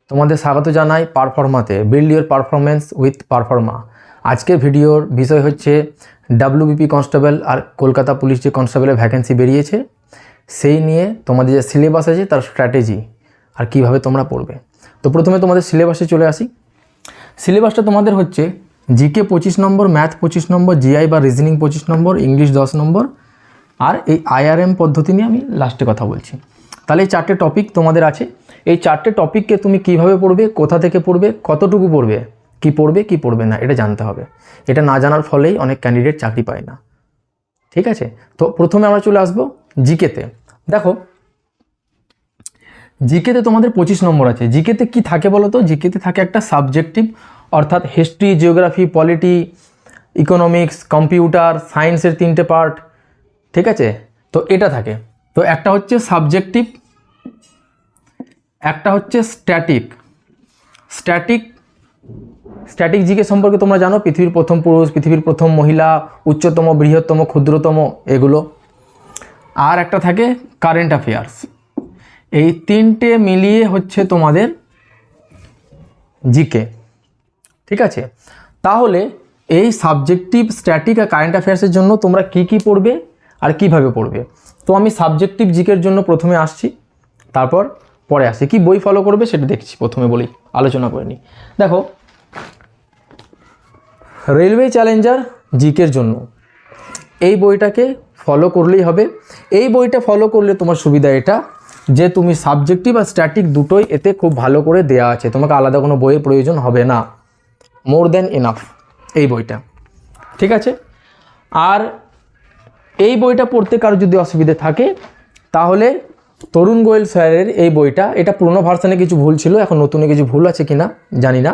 তোমাদের স্বাগত জানাই পারফর্মাতে, build your performance with Performa. আজকের ভিডিওর বিষয় হচ্ছে ডাব্লিউবিপি কনস্টেবল আর কলকাতা পুলিশ যে কনস্টেবলের ভ্যাকেন্সি বেরিয়েছে সেই নিয়ে তোমাদের যে সিলেবাস আছে তার স্ট্র্যাটেজি আর কিভাবে তোমরা পড়বে। তো প্রথমে তোমাদের সিলেবাসে চলে আসি। সিলেবাসটা তোমাদের হচ্ছে জিকে 25 নম্বর, ম্যাথ 25 নম্বর, জিআই বা রিজনিং 25 নম্বর, ইংলিশ 10 নম্বর, আর এই আইআরএম পদ্ধতি নিয়ে আমি লাস্টে কথা বলছি। তাহলে এই 4টে টপিক তোমাদের আছে। এই 4টে টপিককে তুমি কিভাবে পড়বে, কোথা থেকে পড়বে, কতটুকু পড়বে, কি পড়বে না, এটা জানতে হবে। এটা না জানার ফলেই অনেক ক্যান্ডিডেট চাকরি পায় না। ঠিক আছে, তো প্রথমে আমরা চলে আসবো জিকেতে। দেখো জিকেতে তোমাদের 25 নম্বর আছে। জিকেতে কি থাকে বলো তো? জিকেতে থাকে একটা সাবজেক্টিভ, অর্থাৎ history, geography, polity, economics, computer, সায়েন্সের 3টে পার্ট। ঠিক আছে, তো এটা থাকে। তো একটা হচ্ছে সাবজেক্টিভ, একটা হচ্ছে স্ট্যাটিক জিকে সম্পর্কে তোমরা জানো, পৃথিবীর প্রথম পুরুষ, পৃথিবীর প্রথম মহিলা, উচ্চতম, বৃহত্তম, ক্ষুদ্রতম, এগুলো। আর একটা থাকে কারেন্ট অ্যাফেয়ার্স। এই 3টে মিলিয়ে হচ্ছে তোমাদের জিকে। ঠিক আছে, তাহলে এই সাবজেক্টিভ, স্ট্যাটিক আর কারেন্ট অ্যাফেয়ার্সের জন্য তোমরা কি পড়বে আর কিভাবে পড়বে। তো আমি সাবজেক্টিভ জিকের জন্য প্রথমে আসছি, তারপর পরে আসি। কি বই ফলো করবে সেটা দেখছি, প্রথমে বলি, আলোচনা করে নিই। দেখো, রেলওয়ে চ্যালেঞ্জার জিকের জন্য এই বইটাকে ফলো করলেই হবে। এই বইটা ফলো করলে তোমার সুবিধা এটা যে তুমি সাবজেক্টিভ আর স্ট্যাটিক দুটোই এতে খুব ভালো করে দেয়া আছে, তোমাকে আলাদা কোনো বইয়ের প্রয়োজন হবে না, মোর দ্যান এনাফ এই বইটা। ঠিক আছে, আর এই বইটা পড়তে কারো যদি অসুবিধে থাকে তাহলে তরুণ গোয়েল স্যারের এই বইটা, এটা পুরনো ভার্সানে কিছু ভুল ছিল, এখন নতুনে কিছু ভুল আছে কিনা জানি না,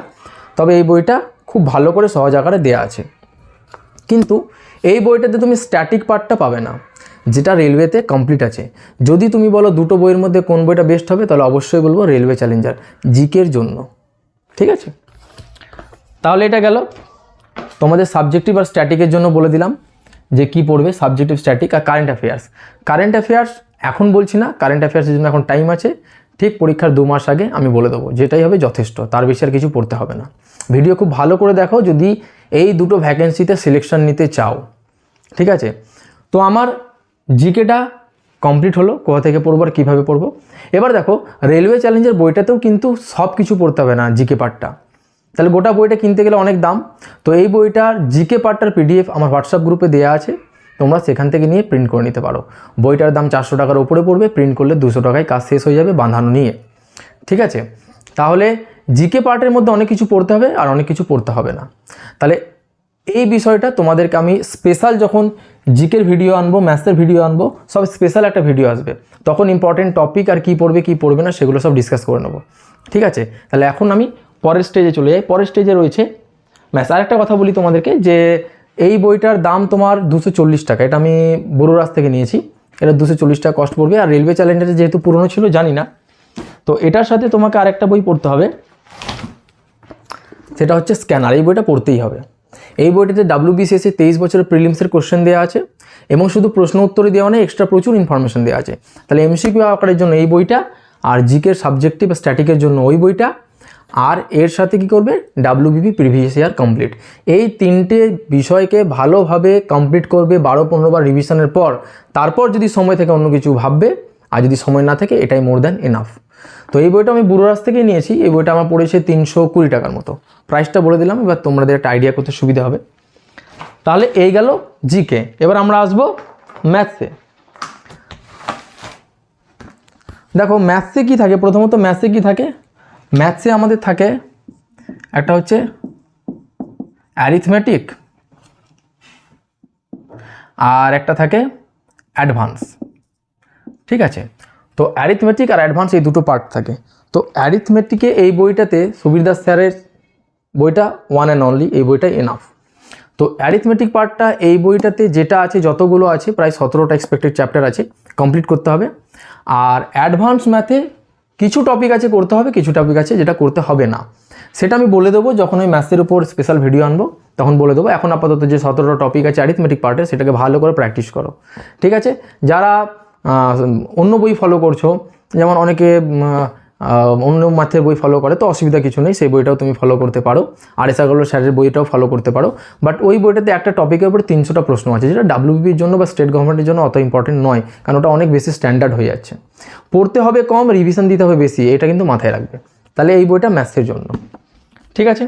তবে এই বইটা খুব ভালো করে সহজ আকারে দেওয়া আছে। কিন্তু এই বইটাতে তুমি স্ট্যাটিক পার্টটা পাবে না, যেটা রেলওয়েতে কমপ্লিট আছে। যদি তুমি বলো দুটো বইয়ের মধ্যে কোন বইটা বেস্ট হবে, তাহলে অবশ্যই বলবো রেলওয়ে চ্যালেঞ্জার জিকের জন্য। ঠিক আছে, তাহলে এটা গেল তোমাদের সাবজেক্টিভ আর স্ট্যাটিকের জন্য বলে দিলাম যে কি পড়বে, সাবজেক্টিভ, স্ট্যাটিক আর কারেন্ট অ্যাফেয়ার্স এখন বলছি না, কারেন্ট অ্যাফেয়ার্সের জন্য এখন টাইম আছে, ঠিক পরীক্ষার 2 মাস আগে আমি বলে দেবো, যেটাই হবে যথেষ্ট, তার বেশি আর কিছু পড়তে হবে না। ভিডিও খুব ভালো করে দেখো যদি এই দুটো ভ্যাকেন্সিতে সিলেকশন নিতে চাও। ঠিক আছে, তো আমার জিকেটা কমপ্লিট হলো, কোথা থেকে পড়বো আর কীভাবে পড়বো। এবার দেখো, রেলওয়ে চ্যালেঞ্জের বইটাতেও কিন্তু সব কিছু পড়তে হবে না, জিকে পার্টটা। তাহলে গোটা বইটা কিনতে গেলে অনেক দাম। তো এই বইটার জিকে পার্টটার পিডিএফ আমার হোয়াটসঅ্যাপ গ্রুপে দেওয়া আছে, তোমরা সেখান থেকে নিয়ে প্রিন্ট করে নিতে পারো। বইটার দাম 400 টাকার উপরে পড়বে, প্রিন্ট করলে 200 টাকায় কাজ শেষ হয়ে যাবে বাঁধানো নিয়ে। ঠিক আছে, তাহলে জিকে পার্টের মধ্যে অনেক কিছু পড়তে হবে আর অনেক কিছু পড়তে হবে না। তাহলে এই বিষয়টা তোমাদেরকে আমি স্পেশাল, যখন জিকের ভিডিও আনবো, ম্যাথসের ভিডিও আনবো, সব স্পেশাল একটা ভিডিও আসবে, তখন ইম্পর্টেন্ট টপিক আর কী পড়বে না সেগুলো সব ডিসকাস করে নেবো। ঠিক আছে, তাহলে এখন আমি পরের স্টেজে চলে যাই। পরের স্টেজে রয়েছে ম্যাথস। আরেকটা কথা বলি তোমাদেরকে, যে এই বইটার দাম তোমার 240 টাকা, এটা আমি বড়ুরাজ থেকে নিয়েছি, এটা 240 টাকা কস্ট পড়বে। আর রেলওয়ে চ্যালেঞ্জারে যেহেতু পুরনো ছিল জানি না, তো এটার সাথে তোমাকে আরেকটা বই পড়তে হবে, সেটা হচ্ছে স্ক্যানার। এই বইটা পড়তেই হবে। এই বইটাতে WBCS 23 বছরের প্রিলিমসের কোশ্চেন দেওয়া আছে, এবং শুধু প্রশ্ন উত্তরে দেওয়া নেই, এক্সট্রা প্রচুর ইনফরমেশন দেওয়া আছে। তাহলে MCQ আকারের জন্য এই বইটা, আর জিকের সাবজেক্টিভ স্ট্যাটিকের জন্য ওই বইটা, আর এর সাথে কি করবে, WBP প্রিভিয়াস ইয়ার কমপ্লিট। এই 3টে বিষয়কে ভালোভাবে কমপ্লিট করবে 12-15 বার রিভিশনের পর। তারপর যদি সময় থেকে অন্য কিছু ভাববে, আর যদি সময় না থাকে, এটাই মোর দ্যান এনাফ। তো এই বইটা আমি বুড়োরাজ থেকে নিয়েছি। এই বইটা আমার পড়েছে 320 টাকার মতো। প্রাইসটা বলে দিলাম, এবার তোমাদের একটা আইডিয়া করতে সুবিধা হবে। তাহলে এই গেল জিকে। এবার আমরা আসবো ম্যাথসে। দেখো ম্যাথসে কি থাকে, প্রথমত ম্যাথসে কি থাকে, ম্যাথসে আমাদের থাকে একটা হচ্ছে অ্যারিথমেটিক, আর একটা থাকে অ্যাডভান্স। ঠিক আছে, তো অ্যারিথমেটিক আর অ্যাডভান্স এই দুটো পার্ট থাকে। তো অ্যারিথমেটিকে এই বইটাতে সুবীর দাস স্যারের বইটা ওয়ান অ্যান্ড অনলি, এই বইটা এনাফ। তো অ্যারিথমেটিক পার্টটা এই বইটাতে যেটা আছে, যতগুলো আছে, প্রায় 17টা এক্সপেক্টেড চ্যাপ্টার আছে, কমপ্লিট করতে হবে। আর অ্যাডভান্স ম্যাথে কিছু টপিক আছে করতে হবে, কিছু টপিক আছে যেটা করতে হবে না, সেটা আমি বলে দেবো যখন ওই ম্যাথসের উপর স্পেশাল ভিডিও আনবো, তখন বলে দেবো। এখন আপাতত যে 17টা টপিক আছে অ্যারিথমেটিক পার্টে, সেটাকে ভালো করে প্র্যাকটিস করো। ঠিক আছে, যারা অন্য বই ফলো করছো, যেমন অনেকে অন্য ম্যাথের বই ফলো করে তো অসুবিধা কিছু নেই, সেই বইটাও তুমি ফলো করতে পারো। আর এসাগুলো স্যারের বইটাও ফলো করতে পারো। বাট ওই বইটাতে একটা টপিকের উপর 300টা প্রশ্ন আছে, যেটা ডাব্লিউবিপির জন্য বা স্টেট গভর্নমেন্টের জন্য অত ইম্পর্টেন্ট নয়, কারণ ওটা অনেক বেশি স্ট্যান্ডার্ড হয়ে যাচ্ছে। পড়তে হবে কম, রিভিশন দিতে হবে বেশি, এটা কিন্তু মাথায় রাখবে। তাহলে এই বইটা ম্যাথসের জন্য। ঠিক আছে,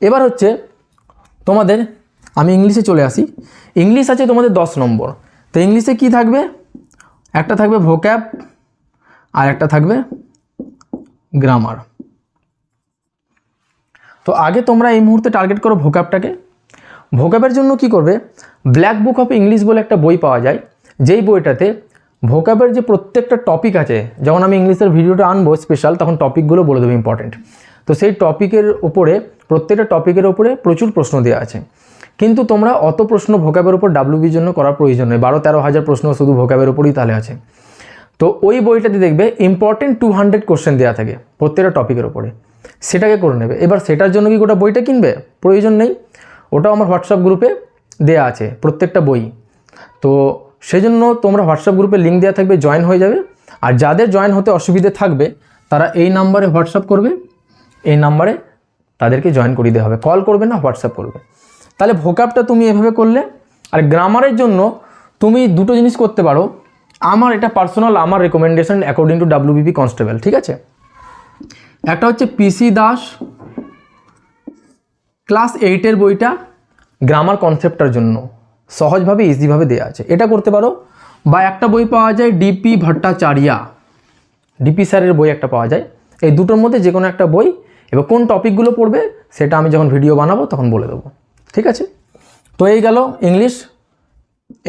এবার হচ্ছে তোমাদের, আমি ইংলিশে চলে আসি। ইংলিশ আছে তোমাদের 10 নম্বর। তো ইংলিশে কি থাকবে, একটা থাকবে ভোক্যাব আর একটা থাকবে গ্রামার। তো আগে তোমরা এই মুহূর্তে টার্গেট করো ভোক্যাবটাকে। ভোক্যাবের জন্য কি করবে, ব্ল্যাক বুক অফ ইংলিশ বলে একটা বই পাওয়া যায়, যেই বইটাতে ভোক্যাবের যে প্রত্যেকটা টপিক আছে, যখন আমি ইংলিশের ভিডিওটা আনবো স্পেশাল, তখন টপিকগুলো বলে দেবো ইম্পর্টেন্ট। তো সেই টপিকের উপরে, প্রত্যেকটা টপিকের উপরে প্রচুর প্রশ্ন দেওয়া আছে। কিন্তু তোমরা অত প্রশ্ন ভোক্যাবের উপর ডাব্লিউবির জন্য করার প্রয়োজন নেই, 12-13 হাজার প্রশ্ন শুধু ভোক্যাবের উপরই তাহলে আছে। তো ওই বইটাতে দেখবে ইম্পর্টেন্ট 200 কোশ্চেন দেওয়া থাকে প্রত্যেকটা টপিকের উপরে, সেটাকে করে নেবে। এবার সেটার জন্য কি গোটা বইটা কিনবে, প্রয়োজন নেই, ওটাও আমার হোয়াটসঅ্যাপ গ্রুপে দেয়া আছে প্রত্যেকটা বই। তো সেজন্য তোমরা হোয়াটসঅ্যাপ গ্রুপে লিঙ্ক দেওয়া থাকবে, জয়েন হয়ে যাবে। আর যাদের জয়েন হতে অসুবিধে থাকবে তারা এই নাম্বারে হোয়াটসঅ্যাপ করবে, এই নাম্বারে তাদেরকে জয়েন করিয়ে দেওয়া হবে, কল করবে না, হোয়াটসঅ্যাপ করবে। তাহলে ভোকাবটা তুমি এভাবে করলে। আর গ্রামারের জন্য তুমি দুটো জিনিস করতে পারো, আমার এটা পার্সোনাল, আমার recommendation according to WBP constable. ঠিক আছে, একটা হচ্ছে পিসি দাস ক্লাস 8-এর বইটা গ্রামার কনসেপ্টটার জন্য সহজভাবে ইজিভাবে দেওয়া আছে, এটা করতে পারো। বা একটা বই পাওয়া যায় ডিপি ভট্টাচার্যা, ডিপি স্যারের বই একটা পাওয়া যায়। এই দুটোর মধ্যে যে কোনো একটা বই, এবার কোন টপিকগুলো পড়বে সেটা আমি যখন ভিডিও বানাবো তখন বলে দেবো। ঠিক আছে, তো এই গেল ইংলিশ।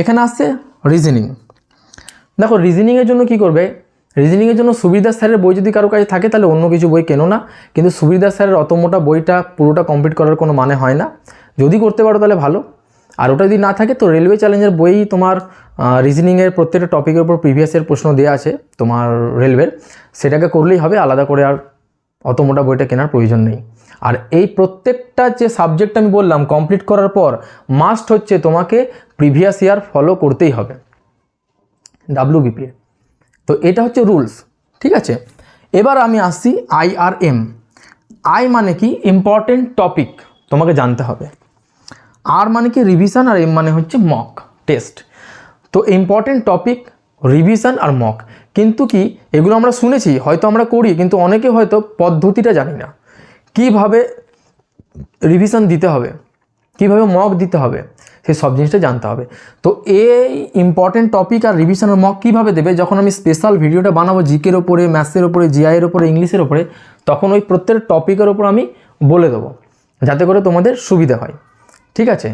এখানে আসছে রিজনিং। দেখো রিজনিংয়ের জন্য কি করবে, রিজনিংয়ের জন্য সুবীর দাস স্যারের বই যদি কারো কাছে থাকে তাহলে অন্য কিছু বই কেনো না, কিন্তু সুবীর দাস স্যারের অত মোটা বইটা পুরোটা কমপ্লিট করার কোনো মানে হয় না। যদি করতে পারো তাহলে ভালো, আর ওটা যদি না থাকে তো রেলওয়ে চ্যালেঞ্জের বই তোমার রিজনিংয়ের প্রত্যেকটা টপিকের উপর প্রিভিয়াসের প্রশ্ন দেওয়া আছে তোমার রেলওয়ের, সেটাকে করলেই হবে, আলাদা করে আর অত মোটা বইটা কেনার প্রয়োজন নেই। আর এই প্রত্যেকটা যে সাবজেক্ট আমি বললাম কমপ্লিট করার পর মাস্ট হচ্ছে তোমাকে প্রিভিয়াস ইয়ার ফলো করতেই হবে ডাব্লিউবিপির। তো এটা হচ্ছে রুলস। ঠিক আছে, এবার আমি আসছি IRM। আই মানে কি, ইম্পর্টেন্ট টপিক তোমাকে জানতে হবে। আর মানে কি রিভিশন, আর এম মানে হচ্ছে মক টেস্ট। তো ইম্পর্টেন্ট টপিক, রিভিশন আর মক, কিন্তু কি এগুলো আমরা শুনেছি, হয়তো আমরা করি, কিন্তু অনেকে হয়তো পদ্ধতিটা জানি না, কিভাবে রিভিশন দিতে হবে, কিভাবে মক দিতে হবে, সেই সব জিনিসটা জানতে হবে। তো এই ইম্পর্টেন্ট টপিক আর রিভিশন আর মক কীভাবে দেবে, যখন আমি স্পেশাল ভিডিওটা বানাবো জিকের ওপরে, ম্যাথসের ওপরে, জিআইয়ের ওপরে, ইংলিশের ওপরে, তখন ওই প্রত্যেক টপিকের ওপর আমি বলে দেবো, যাতে করে তোমাদের সুবিধা হয়। ঠিক আছে,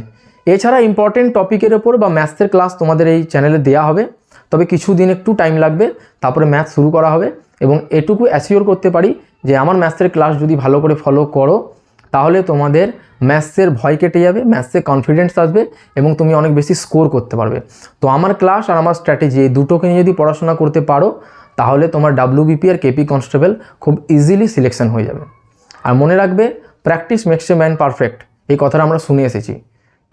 এছাড়া ইম্পর্টেন্ট টপিকের ওপর বা ম্যাথসের ক্লাস তোমাদের এই চ্যানেলে দেওয়া হবে, তবে কিছুদিন একটু টাইম লাগবে, তারপরে ম্যাথ শুরু করা হবে। এবং এটুকু অ্যাসিওর করতে পারি যে আমার ম্যাথসের ক্লাস যদি ভালো করে ফলো করো তাহলে তোমাদের ম্যাথসের ভয় কেটে যাবে, ম্যাথসে কনফিডেন্স আসবে এবং তুমি অনেক বেশি স্কোর করতে পারবে। তো আমার ক্লাস আর আমার স্ট্র্যাটেজি এই দুটোকে নিয়ে যদি পড়াশোনা করতে পারো তাহলে তোমার ডাব্লিউবিপি আর কেপি কনস্টেবল খুব ইজিলি সিলেকশন হয়ে যাবে। আর মনে রাখবে, practice makes a man perfect, এই কথাটা আমরা শুনে এসেছি,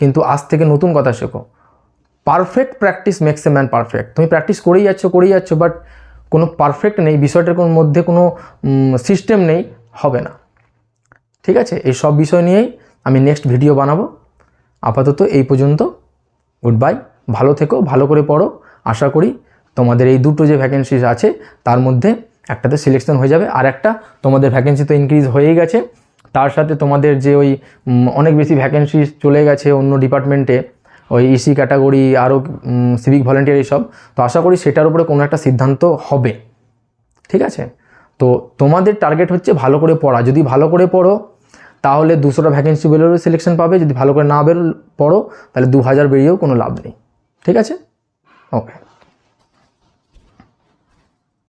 কিন্তু আজ থেকে নতুন কথা শেখো, perfect practice makes a man perfect. তুমি প্র্যাকটিস করেই যাচ্ছ, বাট কোনো পারফেক্ট নেই, বিষয়টার কোনো মধ্যে কোনো সিস্টেম নেই, হবে না। ঠিক আছে, এই সব বিষয় নিয়েই আমি নেক্সট ভিডিও বানাবো। আপাতত এই পর্যন্ত, গুড বাই, ভালো থেকো, ভালো করে পড়ো। আশা করি তোমাদের এই দুটো যে ভ্যাকেন্সিজ আছে তার মধ্যে একটাতে সিলেকশন হয়ে যাবে, আর একটা তোমাদের ভ্যাকেন্সি তো ইনক্রিজ হয়েই গেছে, তার সাথে তোমাদের যে ওই অনেক বেশি ভ্যাকেন্সি চলে গেছে অন্য ডিপার্টমেন্টে, ওই ইসি ক্যাটাগরি, আরও সিভিক ভলেন্টিয়ার এইসব, তো আশা করি সেটার উপরে কোনো একটা সিদ্ধান্ত হবে। ঠিক আছে, তো তোমাদের টার্গেট হচ্ছে ভালো করে পড়া। যদি ভালো করে পড়ো তাহলে 200টা ভ্যাকেন্সি বেরোলে সিলেকশন পাবে, যদি ভালো করে না পড়ো তাহলে 2000 বেরিয়েও কোনো লাভ নেই। ঠিক আছে, ওকে।